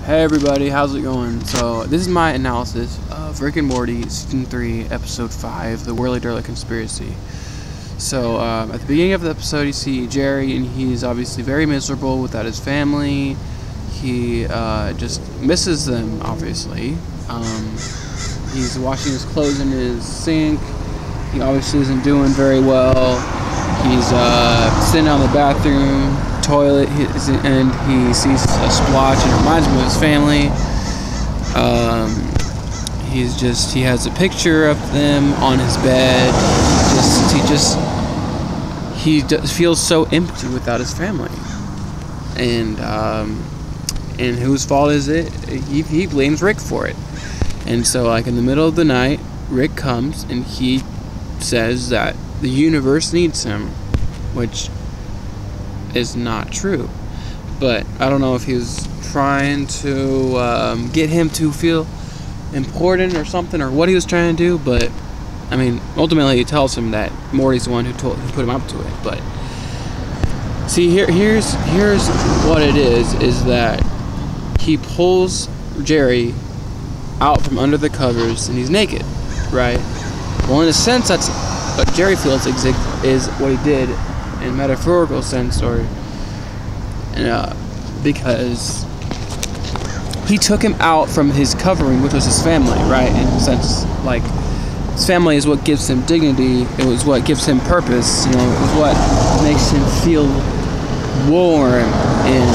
Hey everybody, how's it going? So this is my analysis of Rick and Morty Season 3, Episode 5, The Whirly Durly Conspiracy. So at the beginning of the episode you see Jerry, and he's obviously very miserable without his family. He just misses them, obviously. He's washing his clothes in his sink. He obviously isn't doing very well. He's sitting on the bathroom toilet, and he sees a splotch, and it reminds him of his family. He has a picture of them on his bed. He feels so empty without his family, and whose fault is it? He blames Rick for it. And so, like, in the middle of the night, Rick comes and he says that the universe needs him, which is not true. But I don't know if he was trying to get him to feel important or something, or what he was trying to do. But I mean, ultimately he tells him that Morty's the one who put him up to it. But see, here's what it is that he pulls Jerry out from under the covers and he's naked, right? Well, in a sense, that's what Jerry feels is what he did in metaphorical sense, because he took him out from his covering, which was his family, right? In a sense, like, his family is what gives him dignity. It was what gives him purpose. You know, it was what makes him feel warm. And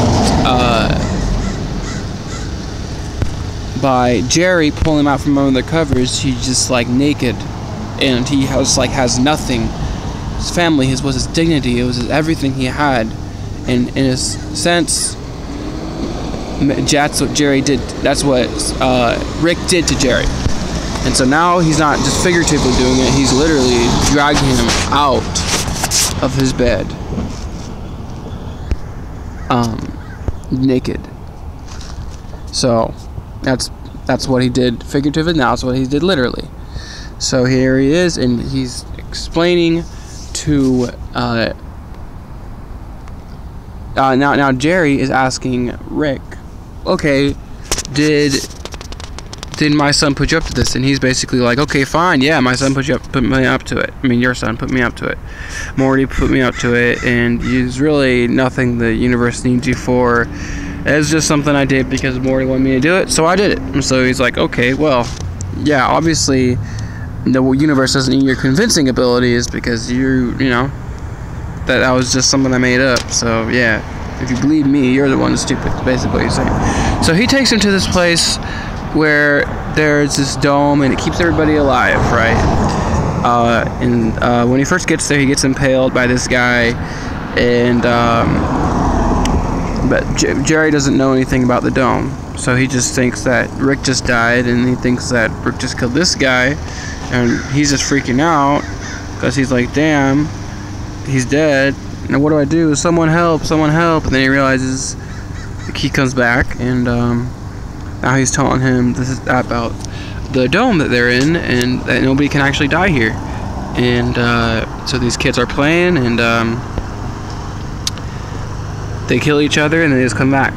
by Jerry pulling him out from under the covers, he's just like naked, and he has nothing. His family was his dignity. It was everything he had, and in a sense, that's what Jerry did. That's what Rick did to Jerry. And so now he's not just figuratively doing it. He's literally dragging him out of his bed, naked. So that's what he did figuratively. Now it's what he did literally. So here he is, and he's explaining to now Jerry is asking Rick, okay, did my son put you up to this? And he's basically like, okay, fine, yeah, my son put me up to it. I mean, your son put me up to it. Morty put me up to it, and it's really nothing the universe needs you for. It's just something I did because Morty wanted me to do it, so I did it. And so he's like, okay, well, yeah, obviously the universe doesn't need your convincing abilities because you know that was just something I made up. So yeah, if you believe me, you're the one that's stupid. Basically what he's saying. So he takes him to this place where there's this dome and it keeps everybody alive, right? When he first gets there, he gets impaled by this guy, and but Jerry doesn't know anything about the dome, so he just thinks that Rick just died, and he thinks that Rick just killed this guy, and he's just freaking out because he's like, damn, he's dead. Now what do I do? Someone help, someone help. And then he realizes he comes back, and now he's telling him this is about the dome that they're in, and that nobody can actually die here. And so these kids are playing, and they kill each other, and they just come back,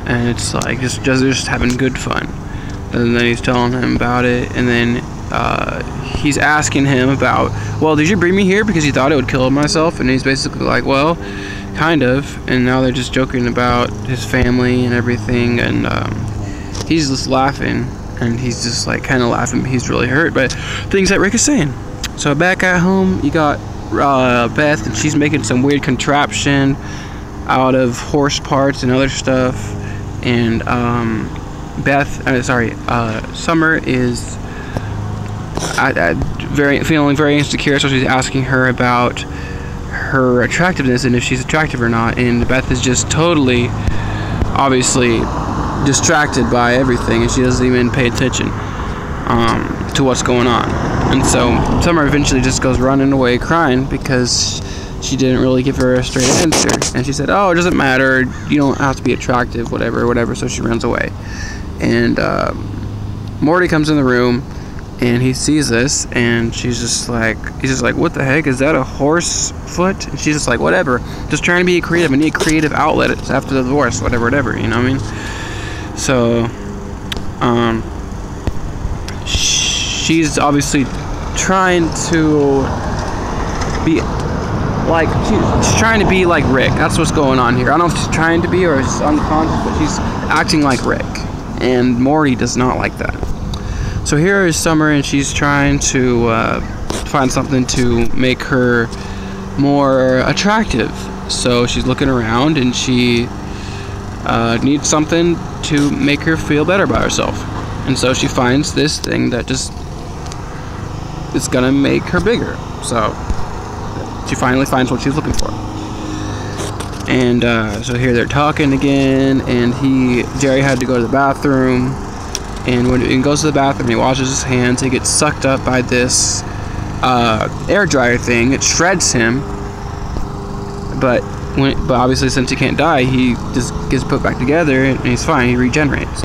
and it's like just having good fun. And then he's telling him about it, and then he's asking him about, well, did you bring me here because you thought it would kill myself? And he's basically like, well, kind of. And now they're just joking about his family and everything, and he's just laughing, and he's just like kind of laughing, but he's really hurt by things that Rick is saying. So back at home, you got Beth, and she's making some weird contraption out of horse parts and other stuff, and Summer is feeling very insecure, so she's asking her about her attractiveness and if she's attractive or not, and Beth is just totally, obviously, distracted by everything, and she doesn't even pay attention to what's going on. And so Summer eventually just goes running away crying because she didn't really give her a straight answer, and she said, oh, it doesn't matter, you don't have to be attractive, whatever. So she runs away, and Morty comes in the room, and he sees this, and he's just like, what the heck, is that a horse foot? And she's just like, whatever, just trying to be creative. I need a creative outlet after the divorce, whatever, you know what I mean? So, she's obviously trying to be like, she's trying to be like Rick. That's what's going on here. I don't know if she's trying to be or it's unconscious, but she's acting like Rick. And Morty does not like that. So here is Summer, and she's trying to find something to make her more attractive. So she's looking around, and she needs something to make her feel better about herself. And so she finds this thing that just is gonna make her bigger. So she finally finds what she's looking for. And so here they're talking again, and Jerry had to go to the bathroom. And when he goes to the bathroom, he washes his hands. He gets sucked up by this air dryer thing. It shreds him. But obviously, since he can't die, he just gets put back together, and he's fine. He regenerates.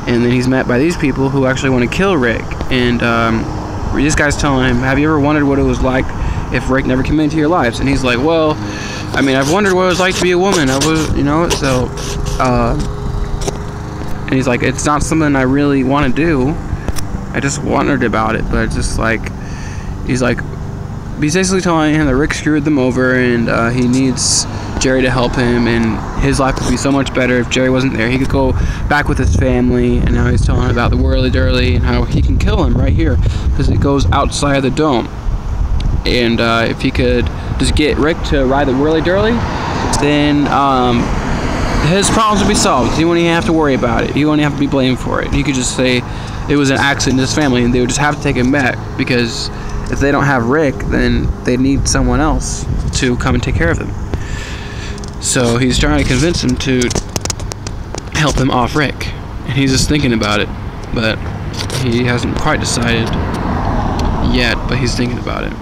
And then he's met by these people who actually want to kill Rick. And this guy's telling him, "Have you ever wondered what it was like if Rick never came into your lives?" And he's like, "Well, I mean, I've wondered what it was like to be a woman. I was, so." And he's like, "It's not something I really want to do. I just wondered about it, but it's just like," he's basically telling him that Rick screwed them over, and he needs Jerry to help him, and his life would be so much better if Jerry wasn't there. He could go back with his family, and now he's telling him about the whirly-dirly and how he can kill him right here because it goes outside of the dome. And if he could just get Rick to ride the whirly-dirly, then his problems would be solved. He wouldn't even have to worry about it. He wouldn't have to be blamed for it. He could just say it was an accident in his family, and they would just have to take him back, because if they don't have Rick, then they need someone else to come and take care of them. So he's trying to convince him to help him off Rick, and he's just thinking about it, but he hasn't quite decided yet, but he's thinking about it.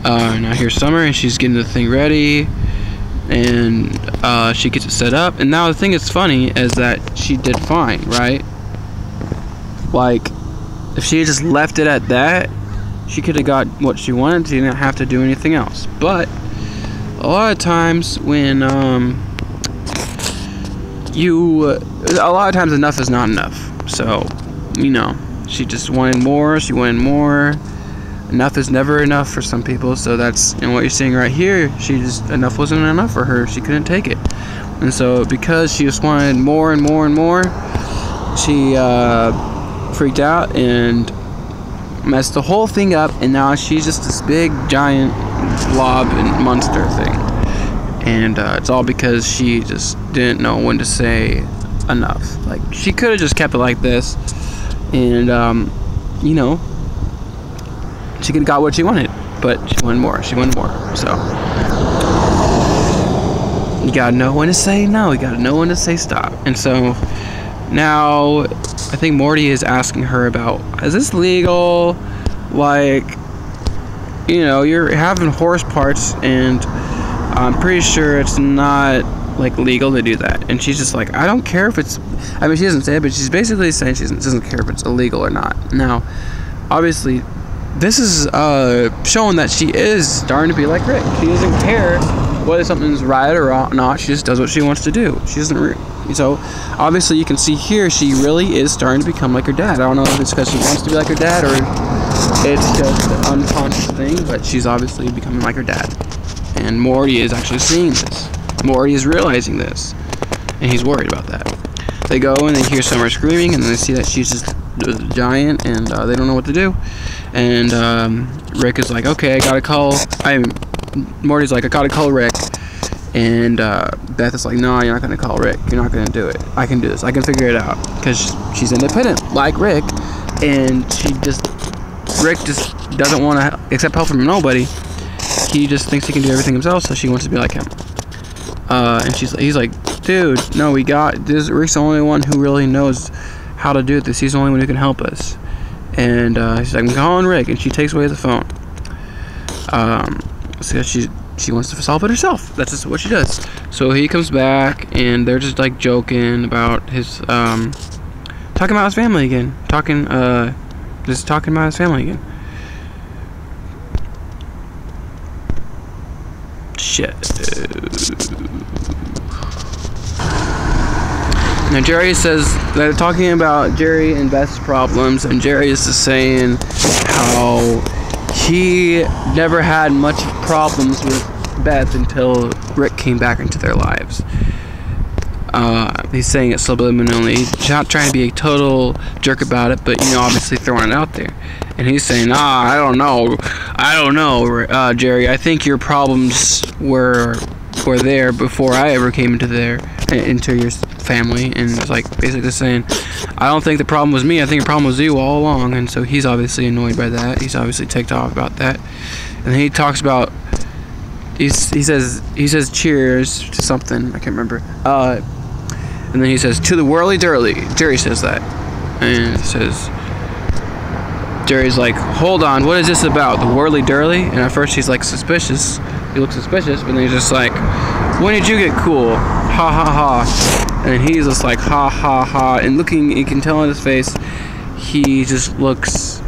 Now here's Summer, and she's getting the thing ready, and she gets it set up. And now the thing that's funny is that she did fine, right? Like, if she had just left it at that, she could have got what she wanted. She didn't have to do anything else. But a lot of times when a lot of times enough is not enough. So, she just wanted more. She wanted more. Enough is never enough for some people. So that's, what you're seeing right here. Enough wasn't enough for her. She couldn't take it. And so because she just wanted more and more and more, she freaked out and messed the whole thing up, and now she's just this big giant blob and monster thing. And it's all because she just didn't know when to say enough. Like, she could have just kept it like this, and she could have got what she wanted, but she wanted more. So you gotta know when to say no. You gotta know when to say stop. And so now I think Morty is asking her about, is this legal? Like, you're having horse parts, and I'm pretty sure it's not, like, legal to do that. And she's just like, I don't care if it's, she doesn't say it, but she's basically saying she doesn't care if it's illegal or not. Now, obviously, this is showing that she is starting to be like Rick. She doesn't care whether something's right or not. She just does what she wants to do. She doesn't. So obviously, you can see here she really is starting to become like her dad. I don't know if it's because she wants to be like her dad or it's just an unconscious thing, but she's obviously becoming like her dad. And Morty is actually seeing this. Morty is realizing this, and he's worried about that. They go and they hear Summer screaming, and they see that she's just a giant, and they don't know what to do. And Rick is like, okay, Morty's like, I gotta call Rick. And Beth is like, no, you're not gonna call Rick. You're not gonna do it. I can do this. I can figure it out. Because she's independent, like Rick. And Rick just doesn't want to accept help from nobody. He just thinks he can do everything himself, so she wants to be like him. And he's like, dude, no, we got this. Rick's the only one who really knows how to do this. He's the only one who can help us. And she's like, I'm calling Rick, and she takes away the phone. So she wants to solve it herself. That's just what she does. So he comes back, and they're just like joking about his talking about his family again. Talking about his family again. Shit. Now Jerry says they're talking about Jerry and Beth's problems, and Jerry is just saying how he never had much problems with Beth until Rick came back into their lives. He's saying it subliminally. He's not trying to be a total jerk about it, but obviously throwing it out there. And he's saying, I don't know, Jerry. I think your problems were there before I ever came into your family. And it's like basically saying, I don't think the problem was me. I think the problem was you all along. And so he's obviously annoyed by that. He's obviously ticked off about that. And then he talks about. He says cheers to something, I can't remember. And then he says, to the whirly dirly. Jerry says that. And it says, Jerry's like, hold on, what is this about? The whirly dirly? And at first he's like suspicious. He looks suspicious, but then he's just like, when did you get cool? Ha ha ha. And he's just like, ha ha ha. And looking, you can tell on his face, he just looks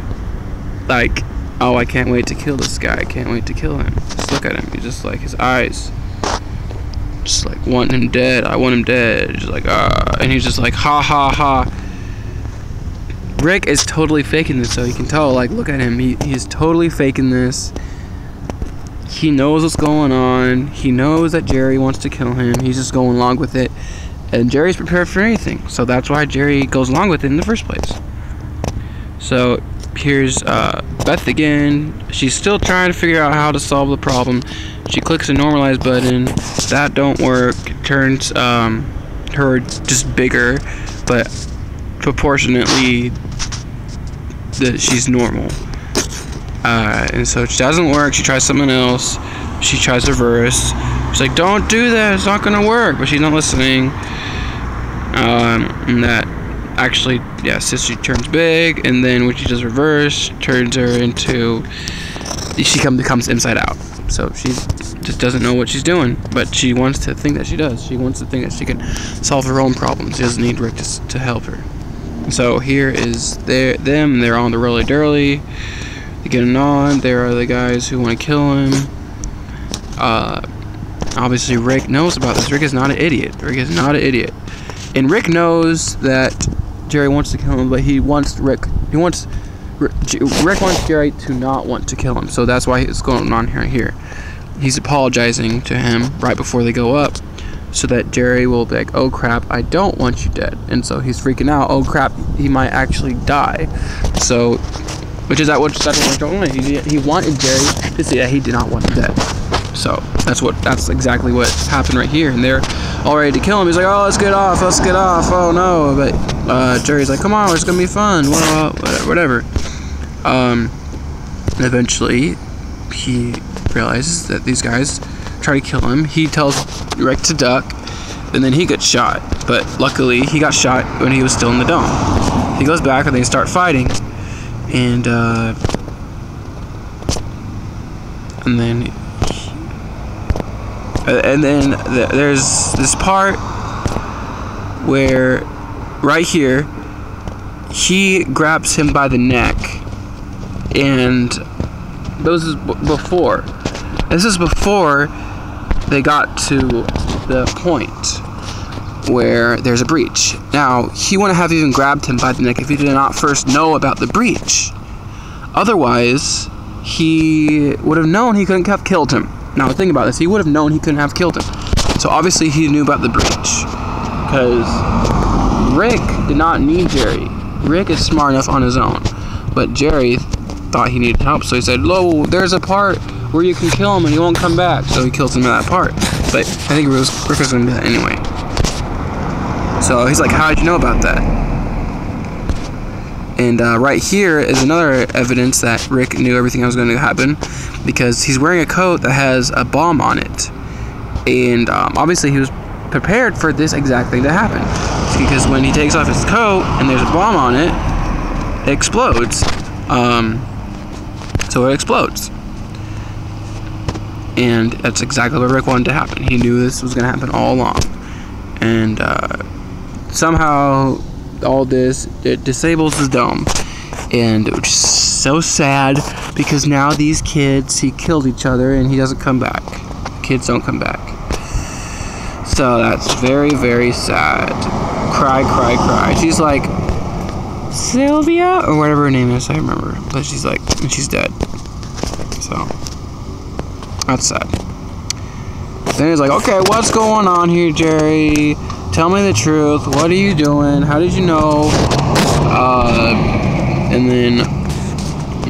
like, oh, I can't wait to kill this guy. I can't wait to kill him. Just look at him. He's just like, his eyes. Just like, want him dead. I want him dead. Just like, and he's just like, ha ha ha. Rick is totally faking this, so you can tell, like, look at him. He's totally faking this. He knows what's going on. He knows that Jerry wants to kill him. He's just going along with it. And Jerry's prepared for anything. So that's why Jerry goes along with it in the first place. So here's Beth again. She's still trying to figure out how to solve the problem. She clicks the normalize button. That don't work. It turns her just bigger, but proportionately she's normal. And so it doesn't work. She tries something else. She tries reverse. She's like, don't do that. It's not gonna work. But she's not listening. And that actually, yeah, since she turns big, and then when she does reverse, turns her into, she becomes inside out. So she just doesn't know what she's doing, but she wants to think that she does. She wants to think that she can solve her own problems. She doesn't need Rick to help her. So here is them. They're on the Rolly Durly. They're getting on. There are the guys who want to kill him. Obviously Rick knows about this. Rick is not an idiot. Rick is not an idiot. And Rick knows that Jerry wants to kill him, but Rick wants Jerry to not want to kill him. So that's why it's going on here. He's apologizing to him right before they go up, so that Jerry will be like, oh crap, I don't want you dead. And so he's freaking out. Oh crap, he might actually die. So, that's what we're doing. He wanted Jerry to see that he did not want him dead. So that's exactly what happened right here. And they're all ready to kill him. He's like, oh, let's get off. Oh no. But Jerry's like, come on, it's gonna be fun. Whatever. Eventually, he realizes that these guys try to kill him. He tells Rick to duck, and then he gets shot. But luckily, he got shot when he was still in the dome. He goes back, and they start fighting. And then there's this part where, right here, he grabs him by the neck, and this is before they got to the point where there's a breach. Now, he wouldn't have even grabbed him by the neck if he did not first know about the breach. Otherwise, he would have known he couldn't have killed him. Now, think about this. He would have known he couldn't have killed him. So, obviously, he knew about the breach. Because Rick did not need Jerry. Rick is smart enough on his own. But Jerry thought he needed help. So, he said, "Lo, there's a part where you can kill him and he won't come back." So, he kills him at that part. But I think Rick was going to do that anyway. So, he's like, how did you know about that? And right here is another evidence that Rick knew everything that was going to happen, because he's wearing a coat that has a bomb on it. And obviously he was prepared for this exact thing to happen, because when he takes off his coat and there's a bomb on it, it explodes. So it explodes. And that's exactly what Rick wanted to happen. He knew this was going to happen all along. And somehow all this, it disables his dome, and which is so sad, because now these kids, he killed each other and he doesn't come back. Kids don't come back. So that's very, very sad. cry. She's like, Sylvia? Or whatever her name is, I remember. But she's like, and she's dead. So, that's sad. Then he's like, okay, what's going on here, Jerry? Tell me the truth. What are you doing? How did you know? And then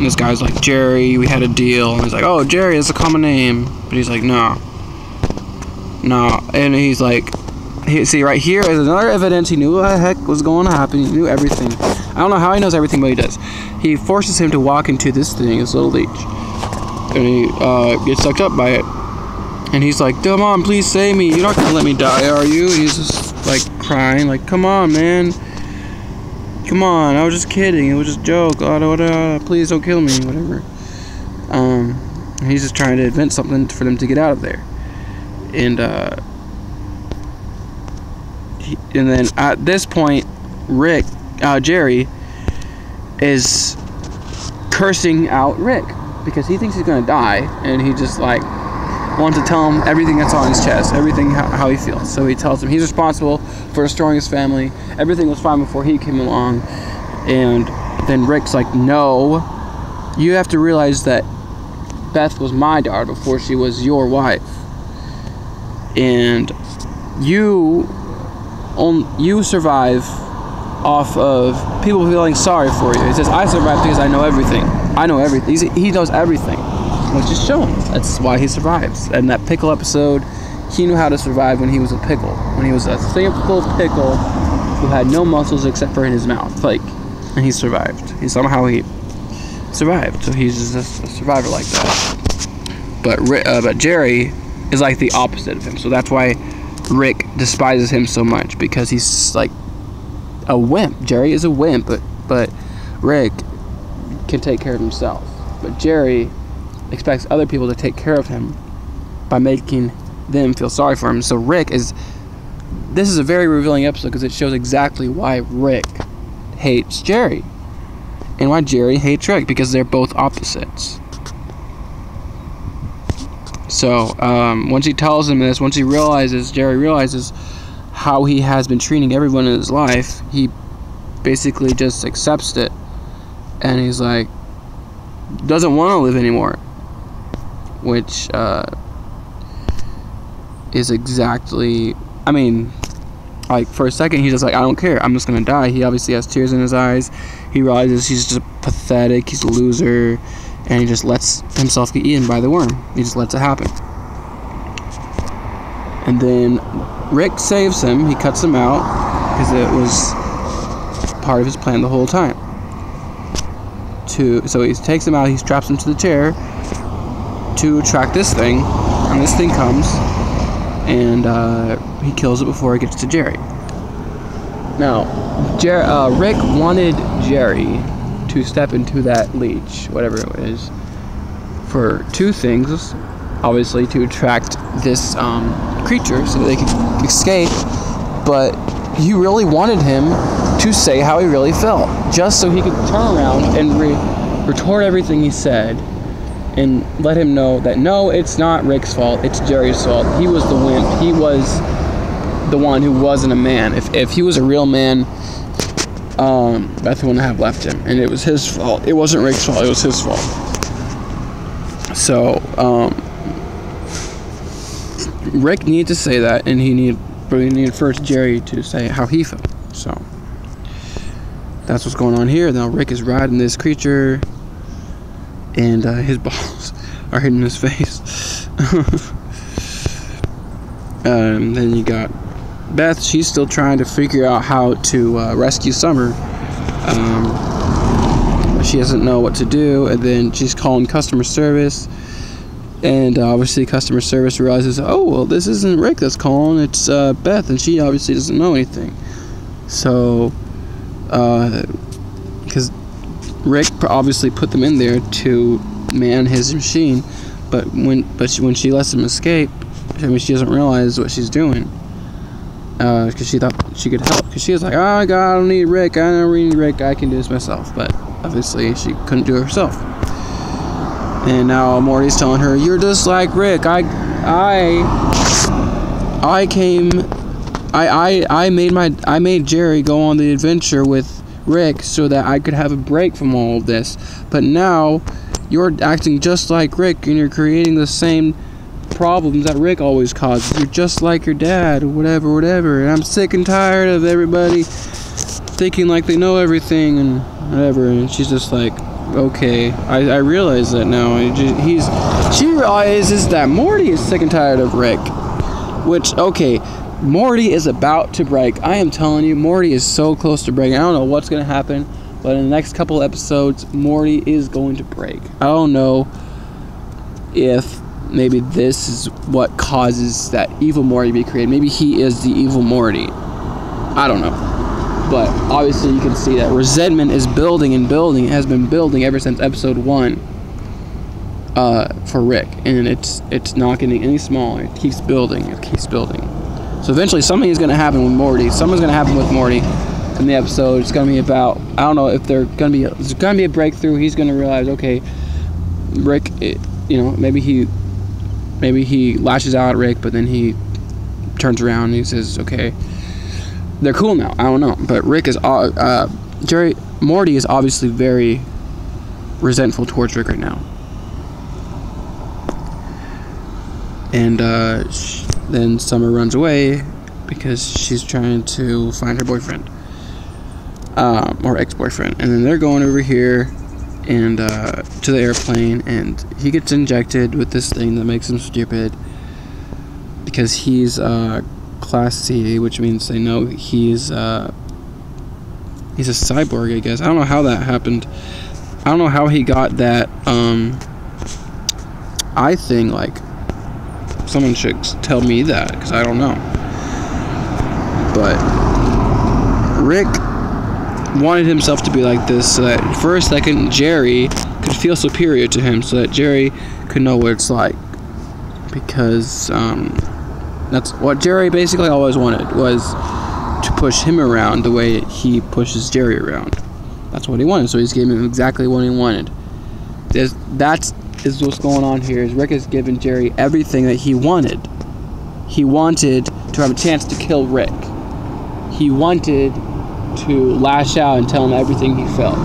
this guy's like, Jerry, we had a deal. And he's like, oh, Jerry is a common name. But he's like, no. And he's like, see, right here is another evidence. He knew what the heck was going to happen. He knew everything. I don't know how he knows everything, but he does. He forces him to walk into this thing, this little leech. And he gets sucked up by it. And he's like, come on, please save me. You're not going to let me die, are you? And he's just like crying, like, come on, man. Come on, I was just kidding. It was just a joke. Please don't kill me, whatever. He's just trying to invent something for them to get out of there. And then at this point, Jerry is cursing out Rick because he thinks he's gonna die, and he just like wants to tell him everything that's on his chest, everything how he feels. So he tells him he's responsible for destroying his family. Everything was fine before he came along, and then Rick's like, no, you have to realize that Beth was my daughter before she was your wife, and you survive off of people feeling sorry for you. He says, I survived because I know everything. He knows everything, which is shown. That's why he survives. And that pickle episode, he knew how to survive when he was a pickle. When he was a simple pickle who had no muscles except for in his mouth. And he survived. He survived. So he's just a survivor like that. But Jerry is like the opposite of him. So that's why Rick despises him so much, because he's like a wimp. Jerry is a wimp, but Rick can take care of himself. But Jerry expects other people to take care of him by making them feel sorry for him. So this is a very revealing episode because it shows exactly why Rick hates Jerry and why Jerry hates Rick, because they're both opposites. So once he tells him this, Jerry realizes how he has been treating everyone in his life, he basically just accepts it, and he's like, doesn't want to live anymore, which is exactly, I mean, like for a second he's just like, I don't care, I'm just gonna die. He obviously has tears in his eyes. He realizes he's just pathetic, he's a loser, and he just lets himself get eaten by the worm. He just lets it happen. And then Rick saves him. He cuts him out because it was part of his plan the whole time. So he takes him out, he straps him to the chair to attract this thing, and this thing comes, and he kills it before it gets to Jerry. Now, Rick wanted Jerry to step into that leech, whatever it is, for two things. Obviously, to attract this creature so that they could escape, but he really wanted him to say how he really felt, just so he could turn around and retort everything he said and let him know that no, it's not Rick's fault, it's Jerry's fault. He was the wimp. He was the one who wasn't a man. If he was a real man, Beth wouldn't have left him, and it was his fault. It wasn't Rick's fault, it was his fault. So Rick needed to say that, and he needed first Jerry to say how he felt. So that's what's going on here. Now Rick is riding this creature, and his balls are hitting his face. Then you got Beth. She's still trying to figure out how to rescue Summer. She doesn't know what to do, and then she's calling customer service. And obviously customer service realizes, oh, well, this isn't Rick that's calling, it's Beth, and she obviously doesn't know anything. So, because Rick obviously put them in there to man his machine, but when she lets him escape, I mean, she doesn't realize what she's doing, because she thought she could help. Because she was like, oh, God, I don't need Rick, I don't need Rick, I can do this myself. But obviously she couldn't do it herself. And now Morty's telling her, you're just like Rick. I came I made Jerry go on the adventure with Rick so that I could have a break from all of this. But now you're acting just like Rick, and you're creating the same problems that Rick always causes. You're just like your dad, or whatever. And I'm sick and tired of everybody thinking like they know everything and whatever. And she's just like, okay, I realize that now. She realizes that Morty is sick and tired of Rick. Which, okay, Morty is about to break. I am telling you, Morty is so close to breaking. I don't know what's going to happen, but in the next couple episodes, Morty is going to break. I don't know if maybe this is what causes that evil Morty to be created. Maybe he is the evil Morty. I don't know. But obviously you can see that resentment is building and building. It has been building ever since episode 1 for Rick. And it's not getting any smaller. It keeps building. So eventually something is going to happen with Morty. Something's going to happen with Morty in the episode. It's going to be about, I don't know if there's going to be a breakthrough. He's going to realize, okay, Rick, maybe he lashes out at Rick, but then he turns around and he says, okay, they're cool now. I don't know. But Morty is obviously very resentful towards Rick right now. And then Summer runs away because she's trying to find her boyfriend. Or ex-boyfriend. And then they're going over here and to the airplane, and he gets injected with this thing that makes him stupid because he's Class C, which means they know he's a cyborg, I guess. I don't know how that happened. I don't know how he got that eye thing. Like, someone should tell me that, because I don't know. But Rick wanted himself to be like this so that for a second Jerry could feel superior to him, so that Jerry could know what it's like. Because that's what Jerry basically always wanted, was to push him around the way he pushes Jerry around. That's what he wanted, so he's giving him exactly what he wanted. That's what's going on here, is Rick has given Jerry everything that he wanted. He wanted to have a chance to kill Rick. He wanted to lash out and tell him everything he felt.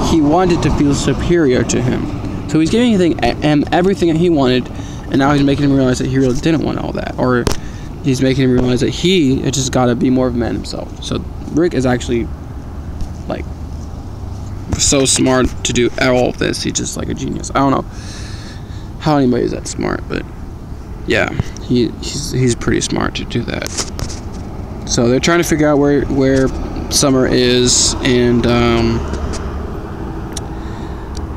He wanted to feel superior to him. So he's giving him everything that he wanted, and now he's making him realize that he really didn't want all that. Or he's making him realize that he had just got to be more of a man himself. So Rick is actually, like, so smart to do all of this. He's just like a genius. I don't know how anybody's that smart, but yeah, he's pretty smart to do that. So they're trying to figure out where Summer is, and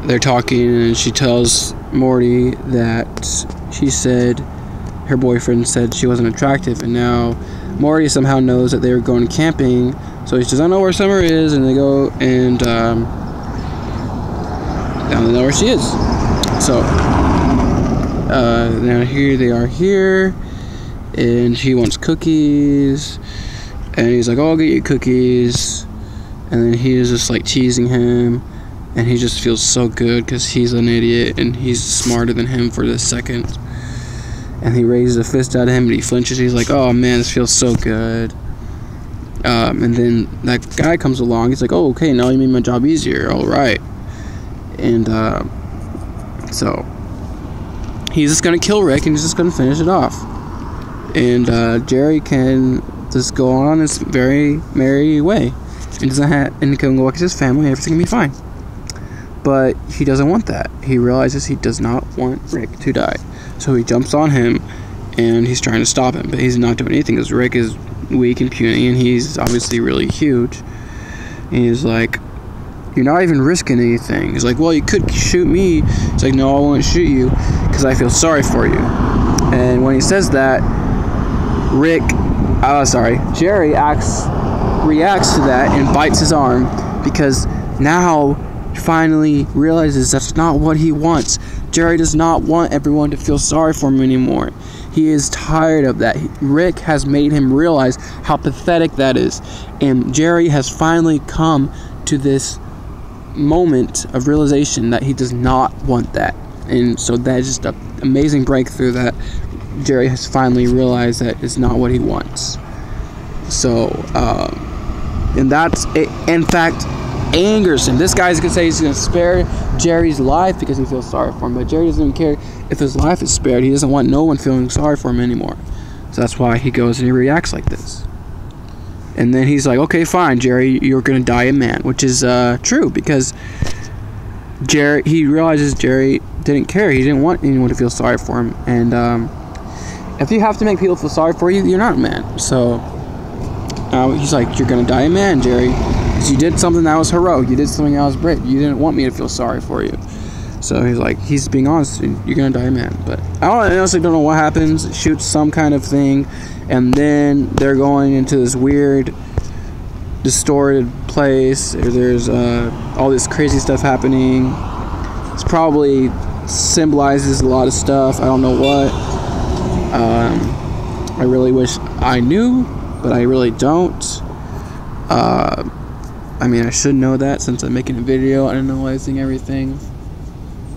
they're talking, and she tells Morty that she said her boyfriend said she wasn't attractive, and now Morty somehow knows that they were going camping, so he says, I know where Summer is, and they go, and now they know where she is. So now here they are here, and she wants cookies, and he's like, oh, I'll get you cookies, and then he's just like teasing him, and he just feels so good because he's an idiot and he's smarter than him for this second. And he raises a fist at him and he flinches. He's like, oh man, this feels so good. And then that guy comes along. He's like, oh, okay, now you made my job easier. All right. And so he's just gonna kill Rick, and he's just gonna finish it off. And Jerry can just go on his very merry way, and he can go back to his family, and everything can be fine. But he doesn't want that. He realizes he does not want Rick to die. So he jumps on him, and he's trying to stop him, but he's not doing anything because Rick is weak and puny, and he's obviously really huge. And he's like, you're not even risking anything. He's like, well, you could shoot me. He's like, no, I won't shoot you because I feel sorry for you. And when he says that, Jerry reacts to that and bites his arm, because now he finally realizes that's not what he wants. Jerry does not want everyone to feel sorry for him anymore. He is tired of that. Rick has made him realize how pathetic that is. And Jerry has finally come to this moment of realization that he does not want that. And so that is just an amazing breakthrough, that Jerry has finally realized that it's not what he wants. So, and that's it, in fact, angers him. This guy's gonna say he's gonna spare Jerry's life because he feels sorry for him, but Jerry doesn't even care if his life is spared. He doesn't want no one feeling sorry for him anymore. So that's why he goes and he reacts like this. And then he's like, okay, fine, Jerry, you're gonna die a man, which is true, because he realizes Jerry didn't care. He didn't want anyone to feel sorry for him. And if you have to make people feel sorry for you, you're not a man. So he's like, you're gonna die a man, Jerry, because you did something that was heroic. You did something that was brave. You didn't want me to feel sorry for you. So he's like, he's being honest. You're gonna die a man. But I honestly don't know what happens. Shoots some kind of thing, and then they're going into this weird, distorted place. There's all this crazy stuff happening. It's probably symbolizes a lot of stuff. I don't know what. I really wish I knew, but I really don't. I mean, I should know that since I'm making a video analyzing everything.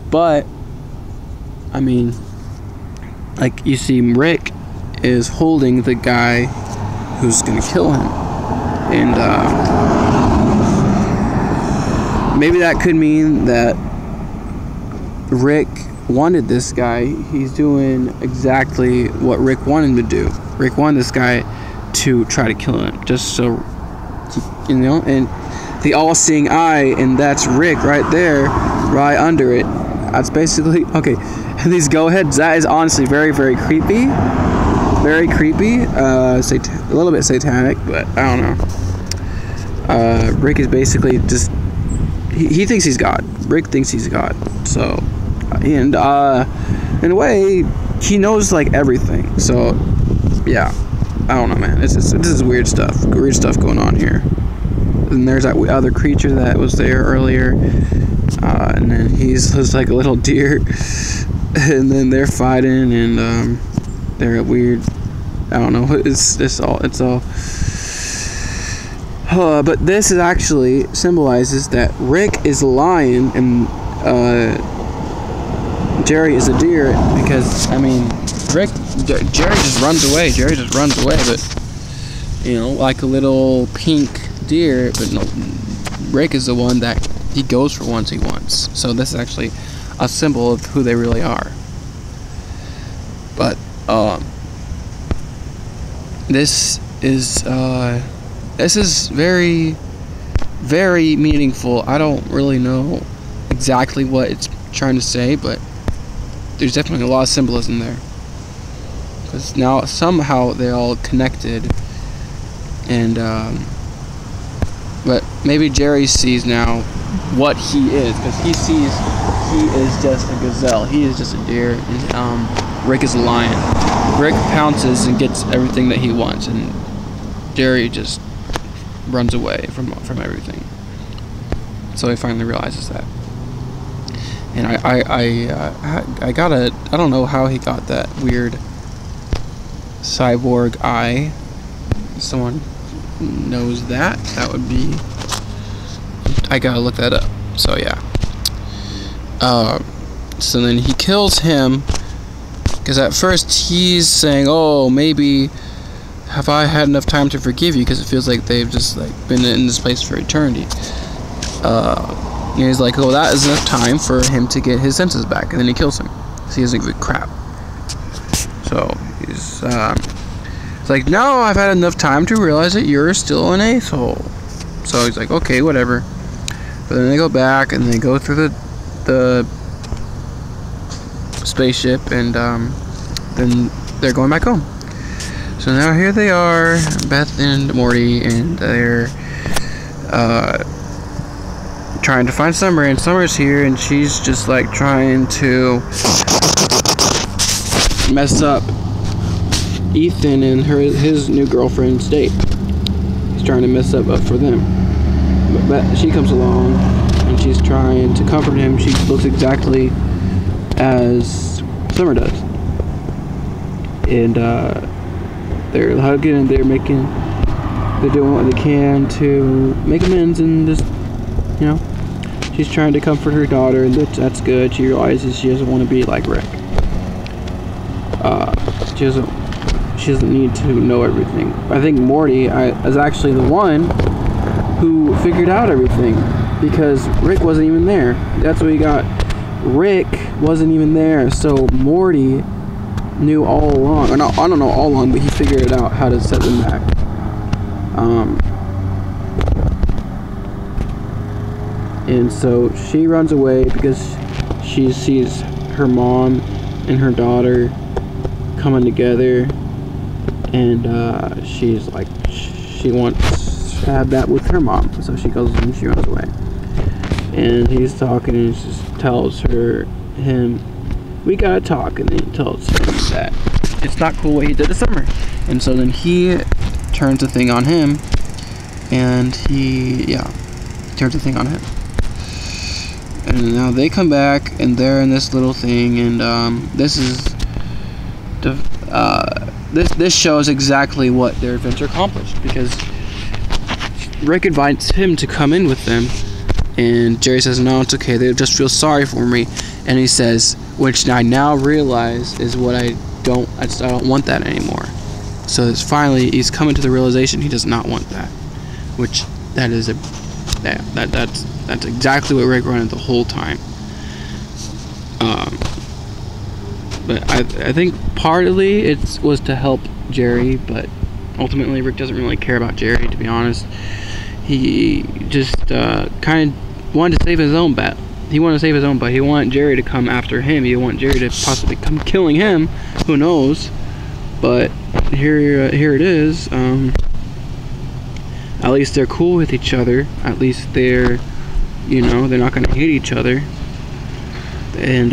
But I mean, like, you see, Rick is holding the guy who's gonna kill him, and maybe that could mean that Rick wanted this guy. He's doing exactly what Rick wanted him to do. Rick wanted this guy to try to kill him, just so, you know, and the all-seeing eye, and that's Rick right there, right under it. That's basically, okay, and these go-aheads, that is honestly very, very creepy. Very creepy. A little bit satanic, but I don't know. Rick is basically just, he thinks he's God. Rick thinks he's God. So, and in a way, he knows like everything. So, yeah, I don't know, man. This is weird stuff. Weird stuff going on here. And there's that other creature that was there earlier, and then he's just like a little deer, and then they're fighting, and they're a weird, I don't know, it's all but this is actually symbolizes that Rick is a lion and Jerry is a deer, because I mean, Jerry just runs away. Jerry just runs away, but you know, like a little pink deer. But no, Rick is the one that he goes for once he wants. So this is actually a symbol of who they really are. But this is very, very meaningful. I don't really know exactly what it's trying to say, but there's definitely a lot of symbolism there, because now somehow they're all connected. And but maybe Jerry sees now what he is, because he sees he is just a gazelle, he is just a deer, and Rick is a lion. Rick pounces and gets everything that he wants, and Jerry just runs away from everything. So he finally realizes that. And I don't know how he got that weird cyborg eye. Someone knows that. That would be, I gotta look that up. So yeah. So then he kills him, because at first he's saying, oh, maybe have I had enough time to forgive you, because it feels like they've just like been in this place for eternity. And he's like, oh, that is enough time for him to get his senses back, and then he kills him. So he doesn't give a crap. So he's it's like, no, I've had enough time to realize that you're still an asshole. So he's like, okay, whatever. But then they go back and they go through the spaceship, and then they're going back home. So now here they are, Beth and Morty, and they're trying to find Summer, and Summer's here, and she's just like trying to mess up Ethan and his new girlfriend's date. He's trying to mess up for them. But she comes along and she's trying to comfort him. She looks exactly as Summer does, and they're hugging and they're doing what they can to make amends, and just, you know, she's trying to comfort her daughter, and that's good. She realizes she doesn't want to be like Rick. She she doesn't need to know everything. I think Morty is actually the one who figured out everything, because Rick wasn't even there. That's what we got. Rick wasn't even there, so Morty knew all along. Or not, I don't know all along, but he figured it out how to set them back. And so she runs away because she sees her mom and her daughter coming together, and she's like, she wants to have that with her mom, so she goes and she runs away. And he's talking, and he just tells him, we gotta talk, and then he tells him that it's not cool what he did this summer. And so then he turns the thing on him, and he turns the thing on him. And now they come back, and they're in this little thing, and this shows exactly what their adventure accomplished, because Rick invites him to come in with them, and Jerry says, no, it's okay, they just feel sorry for me. And he says, which I now realize is what I don't want that anymore. So it's finally, he's coming to the realization he does not want that, which that's exactly what Rick wanted the whole time. But I think partly it was to help Jerry, but ultimately Rick doesn't really care about Jerry, to be honest. He just kind of wanted to save his own bet. He wanted to save his own butt. He wanted Jerry to come after him. He wanted Jerry to possibly come killing him. Who knows? But here it is. At least they're cool with each other. At least they're not going to hate each other. And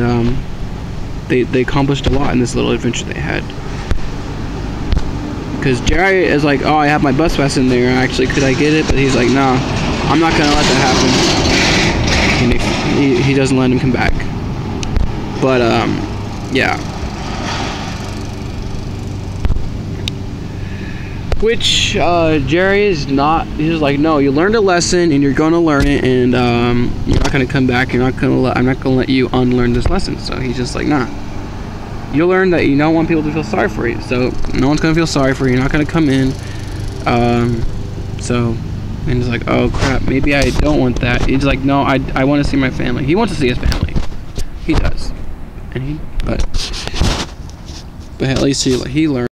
they accomplished a lot in this little adventure they had. Because Jerry is like, oh, I have my bus pass in there. Actually, could I get it? But he's like, no, I'm not going to let that happen. And he doesn't let him come back. But, yeah. Which, Jerry is not, he's like, no, you learned a lesson, and you're gonna learn it, and, you're not gonna come back, I'm not gonna let you unlearn this lesson. So he's just like, nah. You'll learn that you don't want people to feel sorry for you, so no one's gonna feel sorry for you, you're not gonna come in, and he's like, oh crap, maybe I don't want that. He's like, no, I want to see my family. He wants to see his family. He does. But at least he learned.